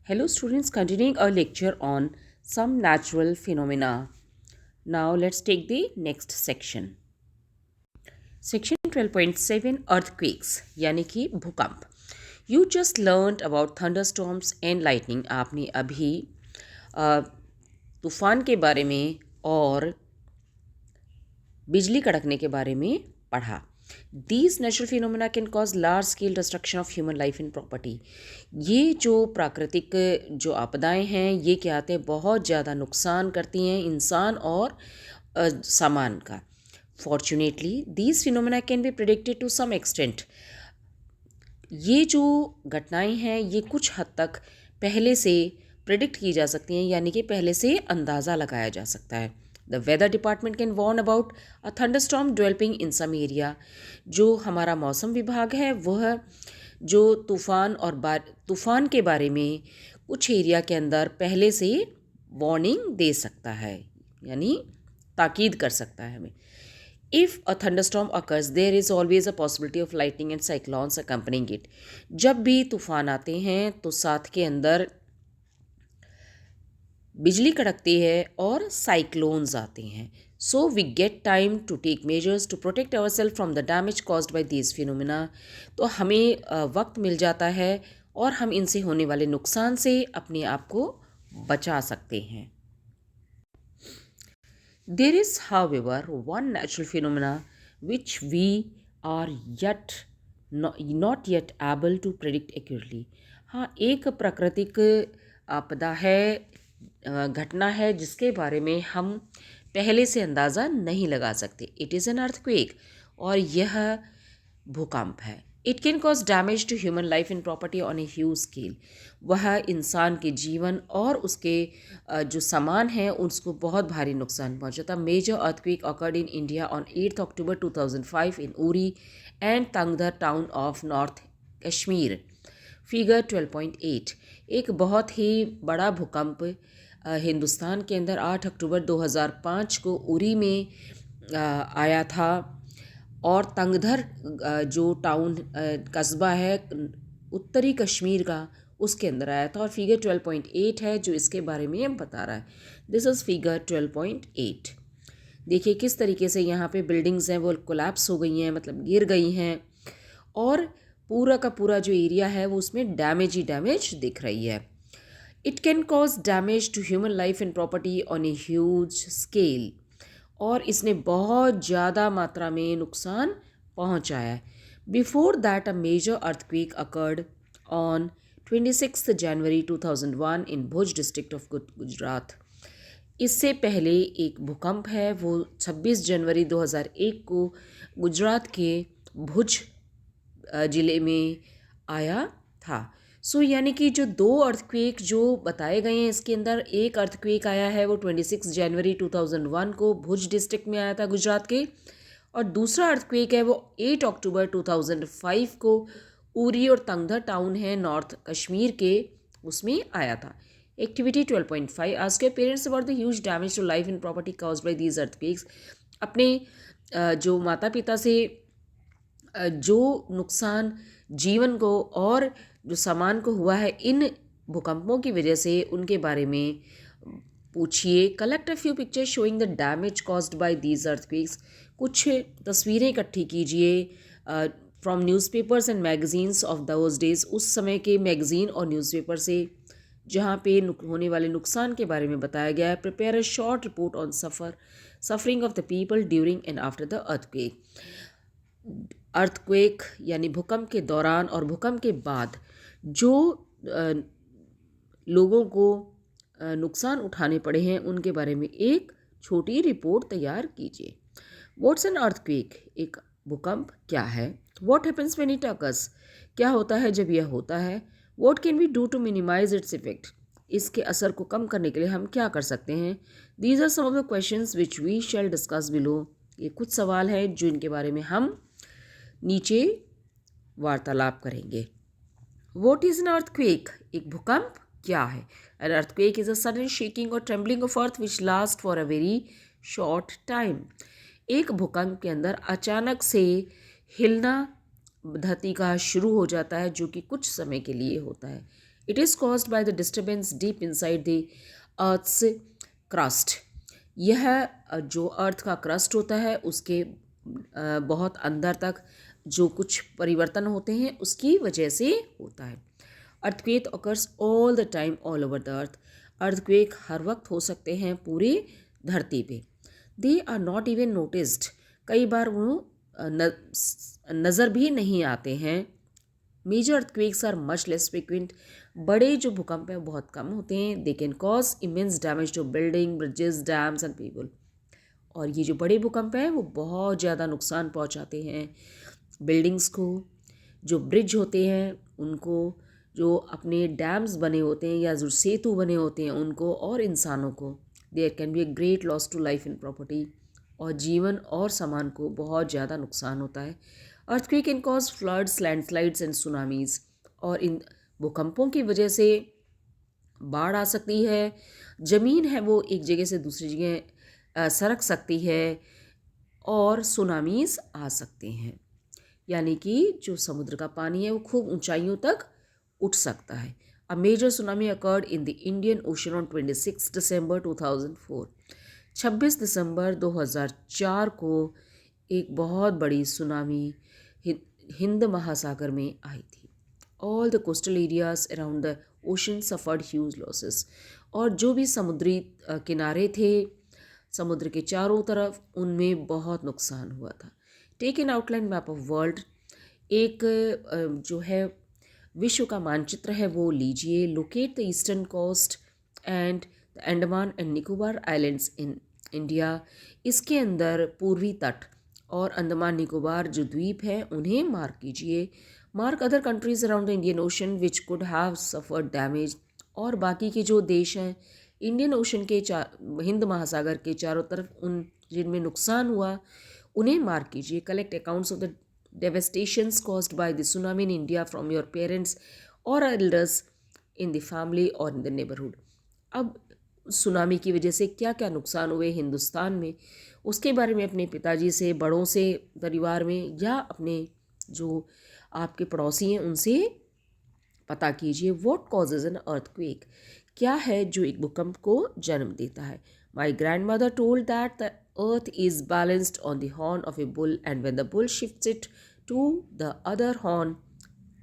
Hello students, continuing our lecture on some natural phenomena. Now let's take the next section. Section 12.7 Earthquakes यानी कि भूकंप. You just learned about thunderstorms and lightning. आपने अभी तूफान के बारे में और बिजली कड़कने के बारे में पढ़ा. These natural phenomena can cause large scale destruction of human life and property. ये जो प्राकृतिक जो आपदाएं हैं ये क्या आते हैं, बहुत ज़्यादा नुकसान करती हैं इंसान और सामान का. Fortunately, these phenomena can be predicted to some extent. ये जो घटनाएं हैं ये कुछ हद तक पहले से प्रिडिक्ट की जा सकती हैं, यानी कि पहले से अंदाज़ा लगाया जा सकता है. The weather department can warn about a thunderstorm developing in some area. जो हमारा मौसम विभाग है वह जो तूफ़ान के बारे में कुछ एरिया के अंदर पहले से वार्निंग दे सकता है, यानी ताकीद कर सकता है हमें. If a thunderstorm occurs, there is always a possibility of lightning and cyclones accompanying it. जब भी तूफान आते हैं तो साथ के अंदर बिजली कड़कती है और साइक्लोन्स आते हैं. So we get time to take measures to protect ourselves from the damage caused by these phenomena. तो हमें वक्त मिल जाता है और हम इनसे होने वाले नुकसान से अपने आप को बचा सकते हैं. There is, however, one natural phenomena which we are not yet able to predict accurately. हाँ, एक प्राकृतिक आपदा है, घटना है जिसके बारे में हम पहले से अंदाज़ा नहीं लगा सकते. इट इज़ एन अर्थक्वेक, और यह भूकंप है. It can cause damage to human life and property on a huge scale. वह इंसान के जीवन और उसके जो सामान हैं उसको बहुत भारी नुकसान पहुंचाता. Major earthquake occurred in India on 8 October 2005 in Uri and Tangdhar town of north Kashmir. Figure 12.8. एक बहुत ही बड़ा भूकंप हिंदुस्तान के अंदर 8 अक्टूबर 2005 को उरी में आया था, और तंगधर जो टाउन कस्बा है उत्तरी कश्मीर का उसके अंदर आया था. और फिगर 12.8 है जो इसके बारे में बता रहा है. This is figure 12.8. देखिए किस तरीके से यहाँ पे बिल्डिंग्स हैं वो कोलैप्स हो गई हैं, मतलब गिर गई हैं, और पूरा का पूरा जो एरिया है वो उसमें डैमेज ही डैमेज दिख रही है. It can cause damage to human life and property on a huge scale. और इसने बहुत ज़्यादा मात्रा में नुकसान पहुंचाया है. Before that a major earthquake occurred on 26 January 2001 in Bhuj district of Gujarat. इससे पहले एक भूकंप है वो 26 जनवरी 2001 को गुजरात के भुज ज़िले में आया था. सो यानी कि जो दो अर्थक्वेक जो बताए गए हैं इसके अंदर, एक अर्थक्वेक आया है वो 26 जनवरी 2001 को भुज डिस्ट्रिक्ट में आया था गुजरात के, और दूसरा अर्थक्वेक है वो 8 अक्टूबर 2005 को उरी और तंगधर टाउन है नॉर्थ कश्मीर के उसमें आया था. Activity 12.5. Ask your parents about the huge damage to life and property caused by these earthquakes. अपने जो माता पिता से जो नुकसान जीवन को और जो सामान को हुआ है इन भूकंपों की वजह से उनके बारे में पूछिए. Collect a few pictures showing the damage caused by these earthquakes. कुछ तस्वीरें इकट्ठी कीजिए from newspapers and magazines of those days. उस समय के मैगज़ीन और न्यूज़पेपर से जहाँ पे होने वाले नुकसान के बारे में बताया गया है. Prepare a short report on suffering of the people during and after the earthquake. Earthquake यानी भूकंप के दौरान और भूकंप के बाद जो लोगों को नुकसान उठाने पड़े हैं उनके बारे में एक छोटी रिपोर्ट तैयार कीजिए. What's an earthquake. एक भूकंप क्या है. What happens when it occurs. क्या होता है जब यह होता है. What can we do to minimise its effect. इसके असर को कम करने के लिए हम क्या कर सकते हैं. These are some of the questions which we shall discuss below. ये कुछ सवाल हैं जो इनके बारे में हम नीचे वार्तालाप करेंगे. What is an earthquake. एक भूकंप क्या है. An earthquake is a sudden shaking और trembling of earth which last for a very short time. एक भूकंप के अंदर अचानक से हिलना धरती का शुरू हो जाता है जो कि कुछ समय के लिए होता है. It is caused by the disturbance deep inside the Earth's crust. यह जो अर्थ का क्रस्ट होता है उसके बहुत अंदर तक जो कुछ परिवर्तन होते हैं उसकी वजह से होता है. Earthquake occurs all the time all over the earth. Earthquake हर वक्त हो सकते हैं पूरी धरती पे. They are not even noticed. कई बार वो नज़र भी नहीं आते हैं. Major earthquakes are much less frequent. बड़े जो भूकंप हैं बहुत कम होते हैं. They can cause immense damage to building, bridges, dams and people. और ये जो बड़े भूकंप हैं वो बहुत ज़्यादा नुकसान पहुंचाते हैं बिल्डिंग्स को, जो ब्रिज होते हैं उनको, जो अपने डैम्स बने होते हैं या जो सेतु बने होते हैं उनको, और इंसानों को. There can be a great loss to life and property. और जीवन और सामान को बहुत ज़्यादा नुकसान होता है. Earthquake can cause floods, landslides and tsunamis. और इन भूकंपों की वजह से बाढ़ आ सकती है. ज़मीन है वो एक जगह से दूसरी जगह सरक सकती है और सुनामीज आ सकते हैं. यानी कि जो समुद्र का पानी है वो खूब ऊंचाइयों तक उठ सकता है. A major tsunami occurred in the Indian ocean on 26 दिसंबर 2004. 26 दिसंबर 2004 को एक बहुत बड़ी सुनामी हिंद महासागर में आई थी. All the coastal areas around the ocean suffered huge losses. और जो भी समुद्री किनारे थे समुद्र के चारों तरफ, उनमें बहुत नुकसान हुआ था. Take an outline map of world. एक जो है विश्व का मानचित्र है वो लीजिए. Locate the eastern coast and the Andaman and Nicobar islands in India. इसके अंदर पूर्वी तट और अंडमान निकोबार जो द्वीप है उन्हें मार्क कीजिए. Mark other countries around the Indian ocean which could have suffered damage. और बाकी के जो देश हैं इंडियन ओशन के हिंद महासागर के चारों तरफ, उन जिनमें नुकसान हुआ उन्हें मार्क कीजिए. Collect accounts of the devastations caused by the tsunami in India from your parents or elders in the family or in the neighborhood. अब सुनामी की वजह से क्या क्या नुकसान हुए हिंदुस्तान में उसके बारे में अपने पिताजी से, बड़ों से परिवार में, या अपने जो आपके पड़ोसी हैं उनसे पता कीजिए. What causes an earthquake. क्या है जो एक भूकंप को जन्म देता है. My grand mother told that the earth is balanced on the horn of a bull, and when the bull shifts it to the other horn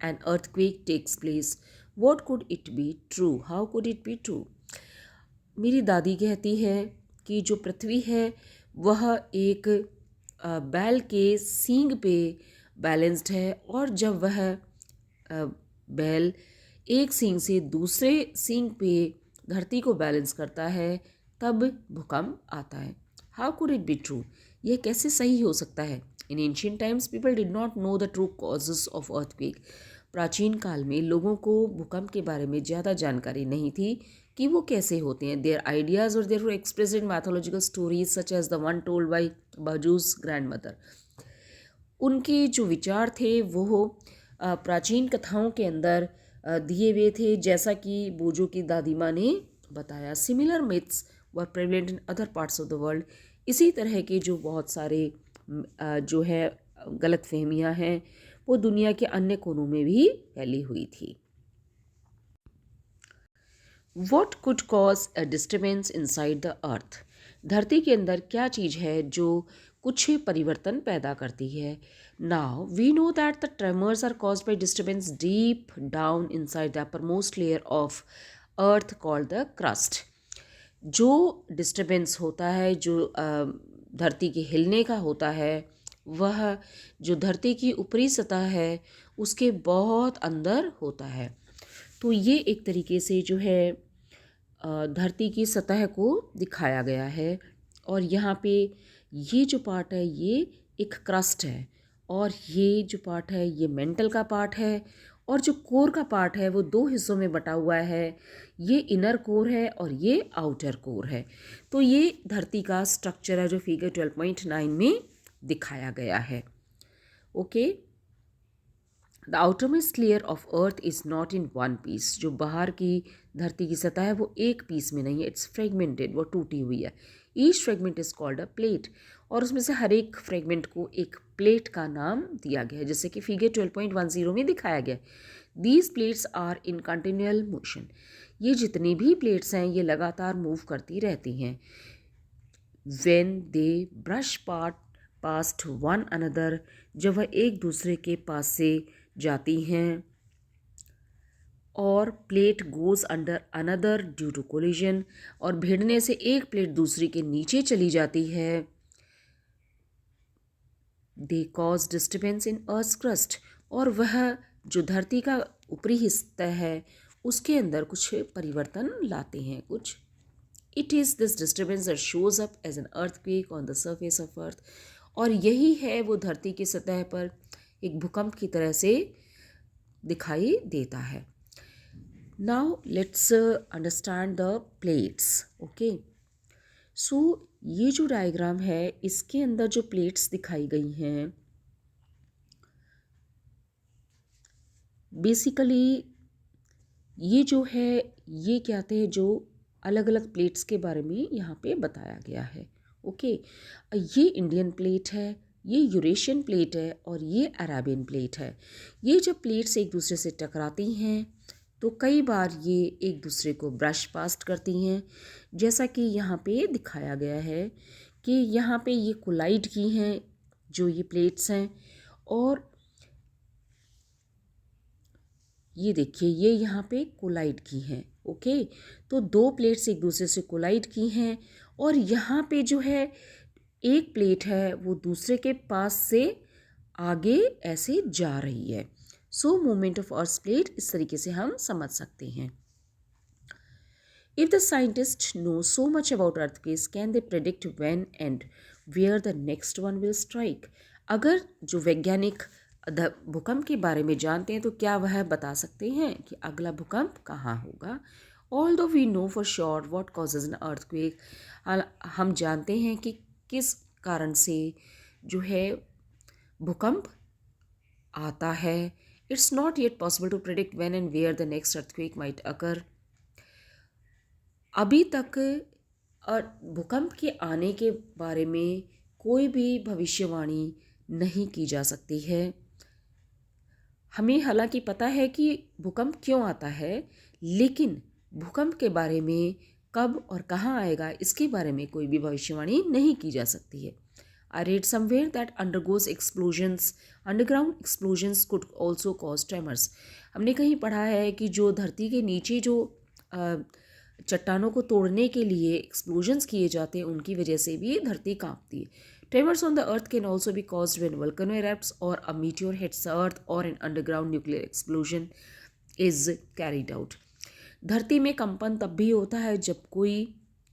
an earthquake takes place. What could it be true? How could it be true? मेरी दादी कहती है कि जो पृथ्वी है वह एक बैल के सींग पे बैलेंस्ड है, और जब वह बैल एक सींग से दूसरे सींग पे धरती को बैलेंस करता है तब भूकंप आता है. How could it be true. यह कैसे सही हो सकता है. In ancient times people did not know the true causes of earthquake. प्राचीन काल में लोगों को भूकंप के बारे में ज़्यादा जानकारी नहीं थी कि वो कैसे होते हैं. देयर आइडियाज़ और there were expressed in mythological stories such as the one told by बाजूज ग्रैंड मदर. उनके जो विचार थे वो प्राचीन कथाओं के अंदर दिए हुए थे, जैसा कि बोजो की दादी माँ ने बताया. Similar myths were prevalent in other parts of the world. इसी तरह के जो बहुत सारे जो है गलत फहमियाँ हैं वो दुनिया के अन्य कोनों में भी फैली हुई थी. What could cause a disturbance inside the earth? धरती के अंदर क्या चीज़ है जो कुछ परिवर्तन पैदा करती है. Now we know that the tremors are caused by disturbance deep down inside the uppermost layer of earth called the crust. जो डिस्टर्बेंस होता है, जो धरती के हिलने का होता है, वह जो धरती की ऊपरी सतह है उसके बहुत अंदर होता है. तो ये एक तरीके से जो है धरती की सतह को दिखाया गया है. और यहाँ पे ये जो पार्ट है ये एक क्रस्ट है, और ये जो पार्ट है ये मेंटल का पार्ट है, और जो कोर का पार्ट है वो दो हिस्सों में बटा हुआ है. ये इनर कोर है और ये आउटर कोर है. तो ये धरती का स्ट्रक्चर है जो फिगर 12.9 में दिखाया गया है. Okay. The outermost layer of earth is not in one piece. जो बाहर की धरती की सतह है वो एक पीस में नहीं है. इट्स फ्रेगमेंटेड, वो टूटी हुई है. Each fragment is called a plate. और उसमें से हर एक फ्रेगमेंट को एक प्लेट का नाम दिया गया है, जैसे कि फिगर 12.10 में दिखाया गया. These plates are in continual motion. ये जितनी भी प्लेट्स हैं ये लगातार मूव करती रहती हैं। When they brush past one another, जब वह एक दूसरे के पास से जाती हैं। और plate goes under another due to collision, और भिड़ने से एक प्लेट दूसरी के नीचे चली जाती है। They cause disturbance in earth crust, और वह जो धरती का ऊपरी हिस्सा है उसके अंदर कुछ परिवर्तन लाते हैं कुछ। It is this disturbance that shows up as an earthquake on the surface of earth, और यही है वो धरती की सतह पर एक भूकंप की तरह से दिखाई देता है। Now let's understand the plates. Okay, so ये जो डायग्राम है इसके अंदर जो प्लेट्स दिखाई गई हैं बेसिकली ये जो है ये कहते हैं जो अलग अलग प्लेट्स के बारे में यहाँ पे बताया गया है। ओके, ये इंडियन प्लेट है, ये यूरेशियन प्लेट है और ये अरेबियन प्लेट है। ये जब प्लेट्स एक दूसरे से टकराती हैं तो कई बार ये एक दूसरे को ब्रश पास्ट करती हैं, जैसा कि यहाँ पे दिखाया गया है कि यहाँ पे ये कोलाइड की हैं जो ये प्लेट्स हैं। और ये देखिए ये यहाँ पे कोलाइड की हैं। ओके, तो दो प्लेट्स एक दूसरे से कोलाइड की हैं और यहाँ पे जो है एक प्लेट है वो दूसरे के पास से आगे ऐसे जा रही है। So movement of earth plate इस तरीके से हम समझ सकते हैं। If the scientists know so much about earthquakes, can they predict when and where the next one will strike? अगर जो वैज्ञानिक भूकंप के बारे में जानते हैं तो क्या वह बता सकते हैं कि अगला भूकंप कहाँ होगा? Although we know for sure what causes an earthquake, हम जानते हैं कि किस कारण से जो है भूकंप आता है। It's not yet possible to predict when and where the next earthquake might occur. अभी तक भूकंप के आने के बारे में कोई भी भविष्यवाणी नहीं की जा सकती है। हमें हालांकि पता है कि भूकंप क्यों आता है, लेकिन भूकंप के बारे में कब और कहाँ आएगा इसके बारे में कोई भी भविष्यवाणी नहीं की जा सकती है। I read somewhere that underground explosions could also cause tremors. हमने कहीं पढ़ा है कि जो धरती के नीचे जो चट्टानों को तोड़ने के लिए एक्सप्लोजन्स किए जाते हैं उनकी वजह से भी धरती कांपती है। Tremors on the earth can also be caused when volcano erupts or a meteor hits the earth or an underground nuclear explosion is carried out. धरती में कंपन तब भी होता है जब कोई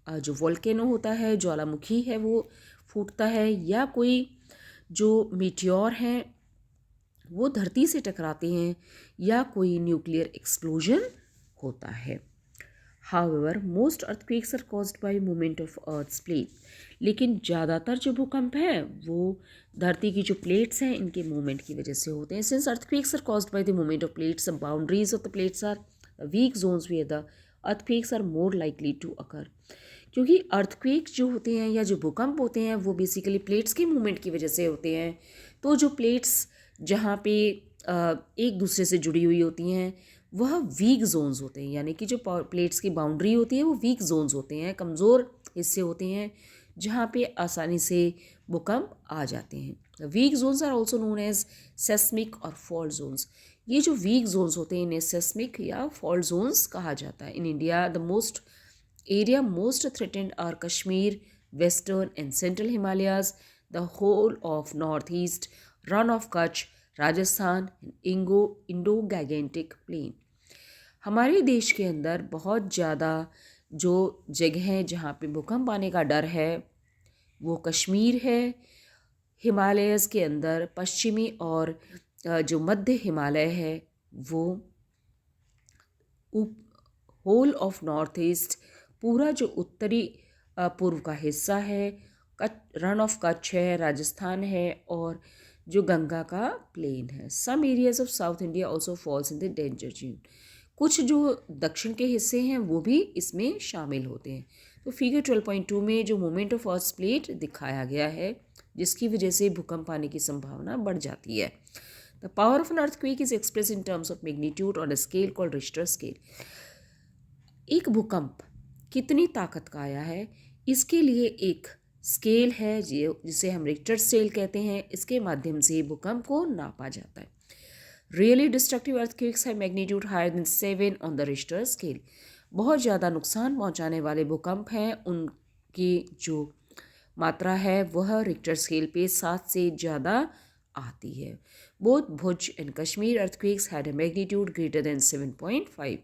जो वोल्केनो होता है, ज्वालामुखी है, वो फूटता है या कोई जो मीटियोर हैं वो धरती से टकराते हैं या कोई न्यूक्लियर एक्सप्लोजन होता है। However, most earthquakes are caused by movement of Earth's plate. लेकिन ज़्यादातर जो भूकंप हैं वो धरती की जो प्लेट्स हैं इनके मूवमेंट की वजह से होते हैं। Since earthquakes are caused by the movement of plates, the boundaries of the plates are the weak zones where the earthquakes are more likely to occur. क्योंकि अर्थक्वेक जो होते हैं या जो भूकंप होते हैं वो बेसिकली प्लेट्स के मूवमेंट की वजह से होते हैं। तो जो प्लेट्स जहाँ पे एक दूसरे से जुड़ी हुई होती हैं वह वीक जोन्स होते हैं, यानी कि जो प्लेट्स की बाउंड्री होती है वो वीक जोन्स होते हैं, कमज़ोर हिस्से होते हैं जहाँ पे आसानी से भूकंप आ जाते हैं। Weak zones are also known as seismic और फॉल्ट जोन्स। ये जो वीक जोन्स होते हैं इन्हें सेस्मिक या फॉल्ट जोन्स कहा जाता है। In India the most threatened are Kashmir, Western and Central Himalayas, the whole of Northeast, Run of Kutch, Rajasthan, Indo Gangetic plain. हमारे देश के अंदर बहुत ज़्यादा जो जगह हैं जहाँ पे भूकंप आने का डर है वो कश्मीर है, हिमालयस के अंदर पश्चिमी और जो मध्य हिमालय है वो होल ऑफ नॉर्थ ईस्ट, पूरा जो उत्तरी पूर्व का हिस्सा है, रन ऑफ कच्छ है, राजस्थान है और जो गंगा का प्लेन है। Some areas of south India also falls in the danger zone. कुछ जो दक्षिण के हिस्से हैं वो भी इसमें शामिल होते हैं। तो फिगर 12.2 में जो मोमेंट ऑफ अर्थ प्लेट दिखाया गया है जिसकी वजह से भूकंप आने की संभावना बढ़ जाती है। The power of an earthquake is express in terms of magnitude on a scale called Richter scale. एक भूकंप कितनी ताकत का आया है, इसके लिए एक स्केल है जिसे हम रिक्टर स्केल कहते हैं। इसके माध्यम से भूकंप को नापा जाता है। Really destructive earthquakes have magnitude higher than 7 on the Richter scale. बहुत ज़्यादा नुकसान पहुंचाने वाले भूकंप हैं, उनकी जो मात्रा है वह रिक्टर स्केल पे 7 से ज़्यादा आती है। Both Bhuj and Kashmir earthquakes had a magnitude greater than 7.5।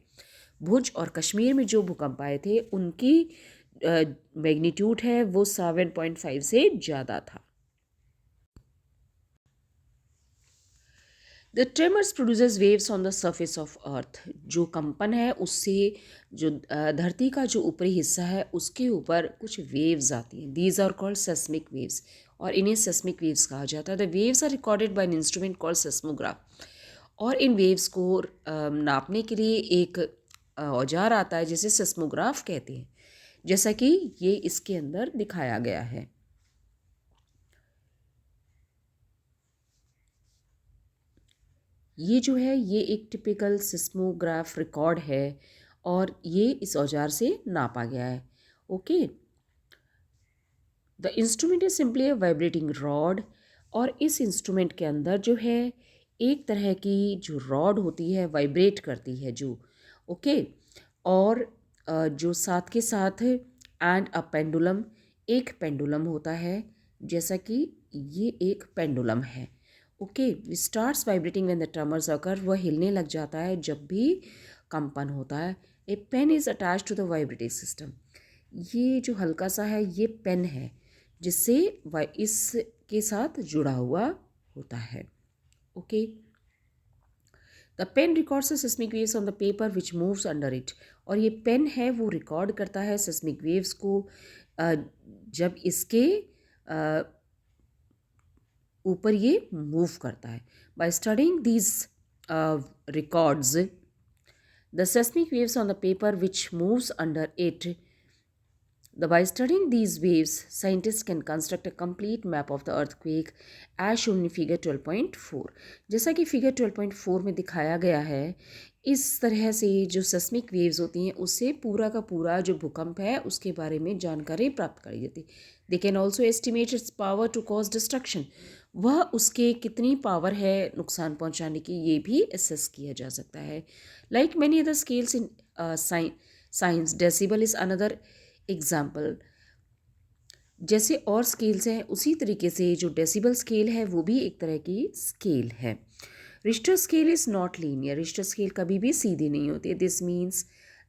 भुज और कश्मीर में जो भूकंप आए थे उनकी मैग्नीट्यूड है वो 7.5 से ज़्यादा था। The tremors produces waves on the surface of अर्थ। जो कंपन है उससे जो धरती का जो ऊपरी हिस्सा है उसके ऊपर कुछ वेव्स आती हैं। These are called seismic waves और इन्हें सेस्मिक वेव्स कहा जाता है। The waves are recorded by an instrument called seismograph. और इन वेव्स को नापने के लिए एक औजार आता है जिसे सेस्मोग्राफ कहते हैं, जैसा कि ये इसके अंदर दिखाया गया है। ये जो है ये एक टिपिकल सिस्मोग्राफ रिकॉर्ड है और ये इस औजार से नापा गया है। Okay, the instrument is simply a vibrating rod. और इस इंस्ट्रूमेंट के अंदर जो है एक तरह की जो रॉड होती है वाइब्रेट करती है जो। ओके, और जो साथ के साथ एंड अ पेंडुलम, एक पेंडुलम होता है, जैसा कि ये एक पेंडुलम है। Okay, starts vibrating when the tremors occur. वह हिलने लग जाता है जब भी कंपन होता है। A pen is attach to the vibrating system. ये जो हल्का सा है ये पेन है जिससे इसके साथ जुड़ा हुआ होता है। Okay, the pen records the seismic waves on the paper which moves under it. और ये पेन है वो रिकॉर्ड करता है सिस्मिक वेव्स को जब इसके ऊपर ये मूव करता है। By studying these records the seismic waves on the paper which moves under it, by studying these waves, scientists can construct a complete map of the earthquake as shown in figure 12.4। जैसा कि figure 12.4 में दिखाया गया है, इस तरह से जो सेस्मिक वेव्स होती हैं उससे पूरा का पूरा जो भूकंप है उसके बारे में जानकारी प्राप्त करी जाती है। They can also estimate its power to cause destruction. वह उसके कितनी पावर है नुकसान पहुंचाने की ये भी एसेस किया जा सकता है। Like many other scales in science, decibel is another example. जैसे और स्केल्स हैं उसी तरीके से जो डेसिबल स्केल है वो भी एक तरह की स्केल है। Richter scale is not linear. Richter scale कभी भी सीधी नहीं होती। This means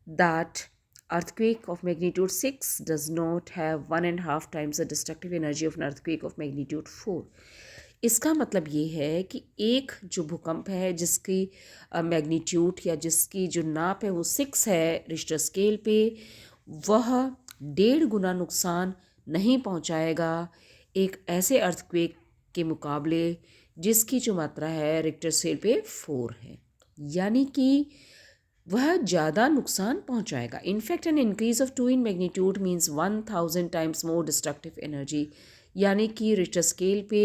that earthquake of magnitude 6 does not have 1.5 times the destructive energy of an earthquake of magnitude 4। इसका मतलब ये है कि एक जो भूकंप है जिसकी मैग्नीट्यूड या जिसकी जो नाप है वो 6 है रिश्टर स्केल पे, वह 1.5 गुना नुकसान नहीं पहुंचाएगा एक ऐसे अर्थक्वेक के मुकाबले जिसकी जो मात्रा है रिक्टर स्केल पे 4 है। यानी कि वह ज़्यादा नुकसान पहुंचाएगा। In fact an increase of 2 in magnitude means 1000 times more destructive energy. यानी कि रिक्टर स्केल पे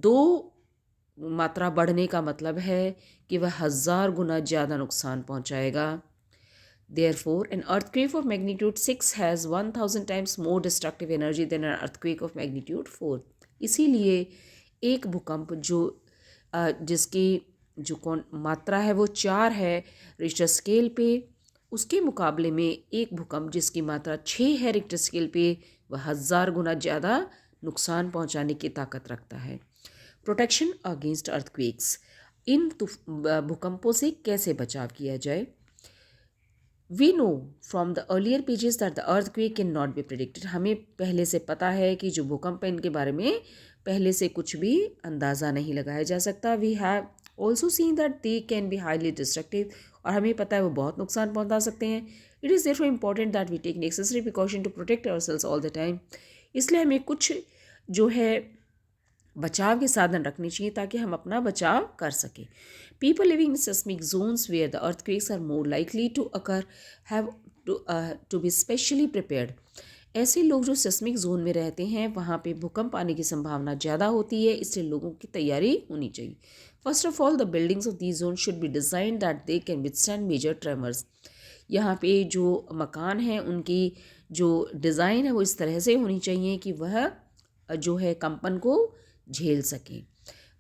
2 मात्रा बढ़ने का मतलब है कि वह 1000 गुना ज़्यादा नुकसान पहुंचाएगा। Therefore, an earthquake of magnitude 6 has 1000 times more destructive energy than an earthquake of magnitude 4। इसीलिए एक भूकंप जो जिसकी जो मात्रा है वो 4 है रिक्टर स्केल पे, उसके मुकाबले में एक भूकंप जिसकी मात्रा 6 है रिक्टर स्केल पे वह 1000 गुना ज़्यादा नुकसान पहुंचाने की ताकत रखता है। Protection against earthquakes. इन भूकंपों से कैसे बचाव किया जाए? We know from the earlier pages that the earthquake cannot be predicted। हमें पहले से पता है कि जो भूकंप है इनके बारे में पहले से कुछ भी अंदाज़ा नहीं लगाया जा सकता। We have also seen that they can be highly destructive। और हमें पता है वो बहुत नुकसान पहुंचा सकते हैं। It is therefore important that we take necessary precaution to protect ourselves all the time। इसलिए हमें कुछ जो है बचाव के साधन रखने चाहिए ताकि हम अपना बचाव कर सकें। People living in seismic zones where the earthquakes are more likely to occur have to be specially prepared। ऐसे लोग जो सेस्मिक जोन में रहते हैं वहाँ पे भूकंप आने की संभावना ज़्यादा होती है, इसलिए लोगों की तैयारी होनी चाहिए। First of all, the buildings of these zones should be designed that they can withstand major tremors. यहाँ पे जो मकान हैं उनकी जो डिज़ाइन है वो इस तरह से होनी चाहिए कि वह जो है कंपन को झेल सकें.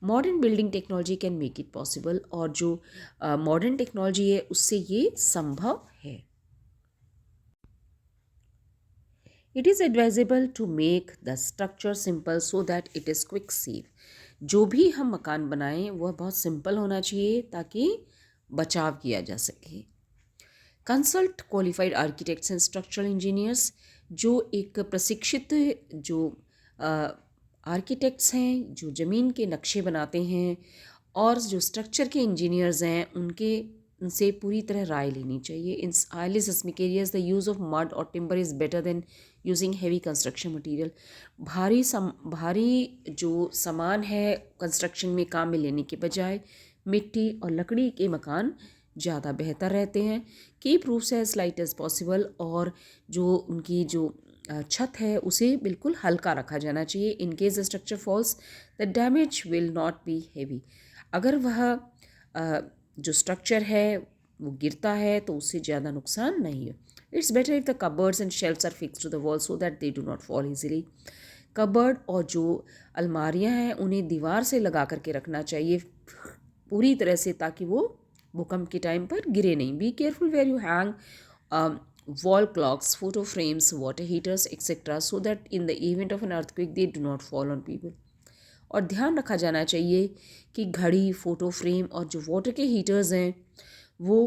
Modern building technology can make it possible, और जो मॉडर्न टेक्नोलॉजी है उससे ये संभव है. It is advisable to make the structure simple so that it is quick save. जो भी हम मकान बनाएं वह बहुत सिंपल होना चाहिए ताकि बचाव किया जा सके. Consult qualified architects and structural engineers. जो एक प्रशिक्षित जो आर्किटेक्ट्स हैं जो ज़मीन के नक्शे बनाते हैं और जो स्ट्रक्चर के इंजीनियर्स हैं उनसे पूरी तरह राय लेनी चाहिए. In highly seismic areas the use of mud और timber is better than using heavy construction material. भारी जो सामान है कंस्ट्रक्शन में काम में लेने के बजाय मिट्टी और लकड़ी के मकान ज़्यादा बेहतर रहते हैं. Keep roofs as light as possible. और जो उनकी जो छत है उसे बिल्कुल हल्का रखा जाना चाहिए. In case the structure falls the damage will not be heavy. अगर वह जो स्ट्रक्चर है वो गिरता है तो उससे ज़्यादा नुकसान नहीं है. It's better if the cupboards and shelves are fix to the wall so that they do not fall easily. Cupboard और जो अलमारियां हैं उन्हें दीवार से लगा करके रखना चाहिए पूरी तरह से ताकि वो भूकंप के टाइम पर गिरे नहीं. Be careful where you hang wall clocks, photo frames, water heaters, etc. so that in the event of an earthquake they do not fall on people. और ध्यान रखा जाना चाहिए कि घड़ी, फ़ोटो फ्रेम और जो वाटर के हीटर्स हैं वो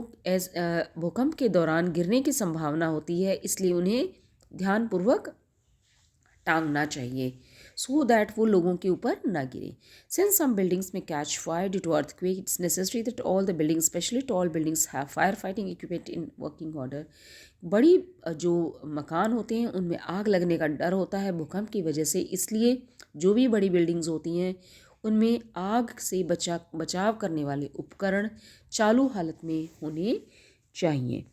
भूकंप के दौरान गिरने की संभावना होती है, इसलिए उन्हें ध्यानपूर्वक टांगना चाहिए सो दैट वो लोगों के ऊपर ना गिरे. Since some buildings may catch fire due to earthquake it's necessary that all the buildings specially tall buildings have fire fighting equipment in working order. बड़ी जो मकान होते हैं उनमें आग लगने का डर होता है भूकंप की वजह से, इसलिए जो भी बड़ी बिल्डिंग्स होती हैं उनमें आग से बचाव करने वाले उपकरण चालू हालत में होने चाहिए.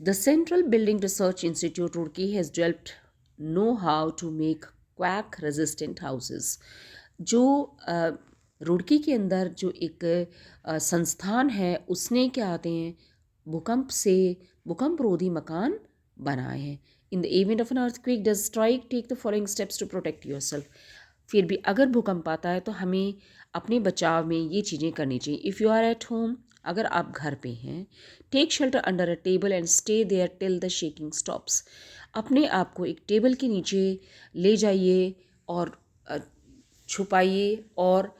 The Central Building Research Institute Roorkee has developed know-how to make quake-resistant houses. जो रुड़की के अंदर जो एक संस्थान है उसने क्या आते हैं भूकंप रोधी मकान बनाए हैं. In the event of an earthquake does strike take the following steps to protect yourself. फिर भी अगर भूकंप आता है तो हमें अपने बचाव में ये चीज़ें करनी चाहिए. If you are at home, अगर आप घर पे हैं, take shelter under a table and stay there till the shaking stops. अपने आप को एक टेबल के नीचे ले जाइए और छुपाइए और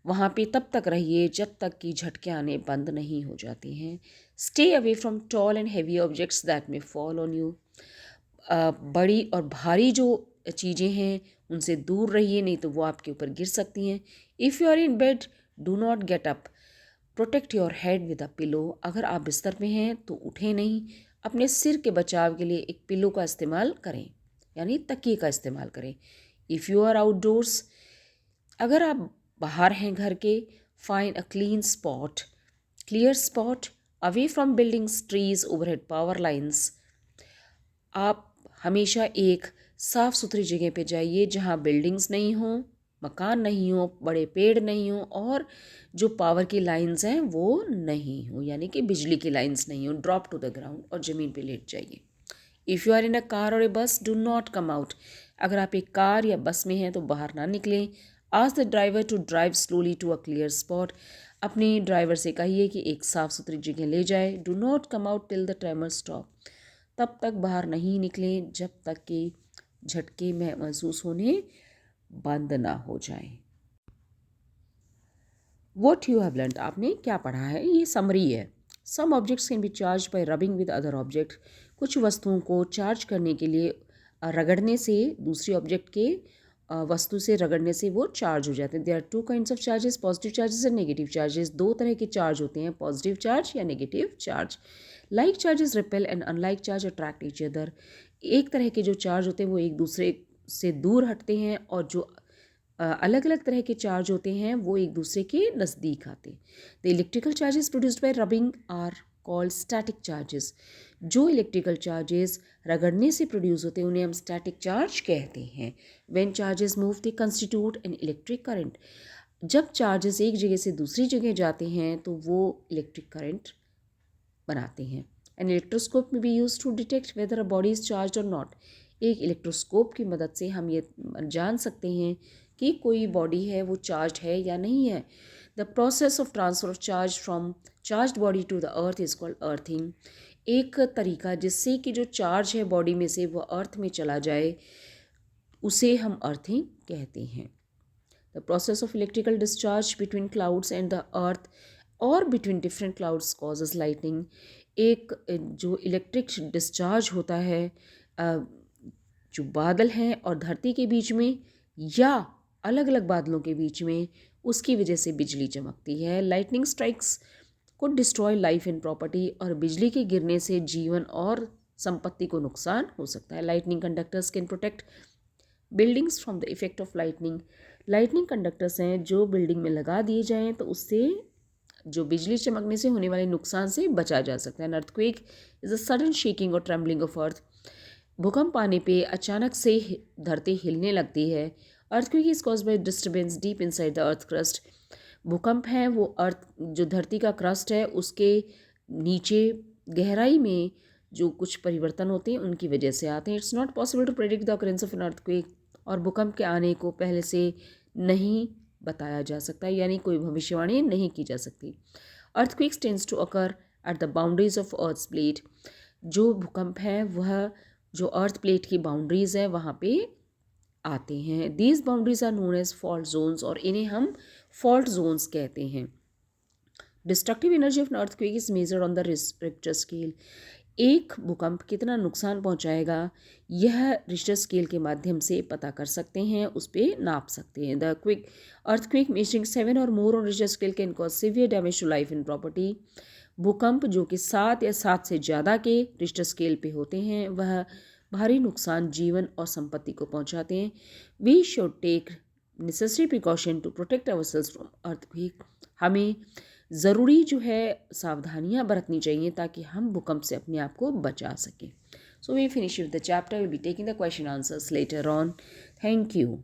वहाँ पे तब तक रहिए जब तक कि झटके आने बंद नहीं हो जाते हैं. Stay away from tall and heavy objects that may fall on you. बड़ी और भारी जो चीज़ें हैं उनसे दूर रहिए, नहीं तो वो आपके ऊपर गिर सकती हैं. If you are in bed do not get up. Protect your head with a pillow. अगर आप बिस्तर में हैं तो उठें नहीं. अपने सिर के बचाव के लिए एक पिलो का इस्तेमाल करें, यानी तकिए का इस्तेमाल करें. इफ़ यू आर आउटडोर्स, अगर आप बाहर हैं घर के, find a clear spot away from buildings, trees, overhead power lines. आप हमेशा एक साफ़ सुथरी जगह पे जाइए जहाँ बिल्डिंग्स नहीं हों, मकान नहीं हो, बड़े पेड़ नहीं हो और जो पावर की लाइंस हैं वो नहीं हो, यानी कि बिजली की लाइंस नहीं हो. ड्रॉप टू द ग्राउंड और ज़मीन पे लेट जाइए. If you are in a car or a बस डू नॉट कम आउट. अगर आप एक कार या बस में हैं तो बाहर ना निकलें. Ask the driver to drive slowly to a clear spot. अपने ड्राइवर से कहिए कि एक साफ़ सुथरी जगह ले जाए. Do not come out till the tremor stop. तब तक बाहर नहीं निकलें जब तक कि झटके महसूस होने बंद ना हो जाए. What you have learn. आपने क्या पढ़ा है, ये समरी है. Some objects can be charge by rubbing with other object. कुछ वस्तुओं को चार्ज करने के लिए रगड़ने से, दूसरी ऑब्जेक्ट के वस्तु से रगड़ने से वो चार्ज हो जाते हैं. There are two kinds of charges, positive charges and negative charges. दो तरह के चार्ज होते हैं, पॉजिटिव चार्ज या negative charge. Like charges repel and unlike charge attract each other. एक तरह के जो चार्ज होते हैं वो एक दूसरे से दूर हटते हैं और जो अलग अलग तरह के चार्ज होते हैं वो एक दूसरे के नज़दीक आते हैं. The electrical charges produced by rubbing are called static charges. जो इलेक्ट्रिकल चार्जेस रगड़ने से प्रोड्यूस होते हैं उन्हें हम स्टैटिक चार्ज कहते हैं। When charges move they constitute an electric current. जब चार्जेस एक जगह से दूसरी जगह जाते हैं तो वो इलेक्ट्रिक करंट बनाते हैं। An electroscope may be use to detect whether a body is charge or not. एक इलेक्ट्रोस्कोप की मदद से हम ये जान सकते हैं कि कोई बॉडी है वो चार्ज है या नहीं है। The process of transfer of charge from charge body to the earth is called earthing. एक तरीका जिससे कि जो चार्ज है बॉडी में से वो अर्थ में चला जाए उसे हम अर्थिंग कहते हैं। The process of electrical discharge between clouds and the earth और between different clouds causes lightning. एक जो इलेक्ट्रिक डिस्चार्ज होता है जो बादल हैं और धरती के बीच में या अलग अलग बादलों के बीच में, उसकी वजह से बिजली चमकती है। Lightning strikes could destroy life and property. और बिजली के गिरने से जीवन और संपत्ति को नुकसान हो सकता है। Lightning conductors can protect buildings from the effect of lightning. Lightning conductors हैं जो बिल्डिंग में लगा दिए जाएं तो उससे जो बिजली चमकने से होने वाले नुकसान से बचा जा सकता है। Earthquake is a sudden shaking और ट्रेम्बलिंग ऑफ अर्थ। भूकंप आने पे अचानक से धरती हिलने लगती है। Earthquake is caused by disturbance deep inside the earth crust. भूकंप है वो अर्थ जो धरती का क्रस्ट है उसके नीचे गहराई में जो कुछ परिवर्तन होते हैं उनकी वजह से आते हैं। It's not possible to predict the occurrence of an earthquake. और भूकंप के आने को पहले से नहीं बताया जा सकता, यानी कोई भविष्यवाणी नहीं की जा सकती। Earthquakes tends to occur at the boundaries of earth plate. जो भूकंप है वह जो अर्थ प्लेट की बाउंड्रीज है वहाँ पे आते हैं। These boundaries are known as fault zones और इन्हें हम फॉल्ट जोन्स कहते हैं। Destructive energy of earthquake is measured on the Richter scale. एक भूकंप कितना नुकसान पहुंचाएगा यह रिक्टर स्केल के माध्यम से पता कर सकते हैं, उस पर नाप सकते हैं। The quick earthquake measuring 7 or more on Richter scale can cause severe damage to life and property. भूकंप जो कि 7 या 7 से ज़्यादा के रिक्टर स्केल पे होते हैं वह भारी नुकसान जीवन और संपत्ति को पहुंचाते हैं। We should take necessary precaution to protect ourselves from earthquake. हमें ज़रूरी जो है सावधानियां बरतनी चाहिए ताकि हम भूकंप से अपने आप को बचा सकें। So we finish with the chapter, will be taking the question answers later on. Thank you.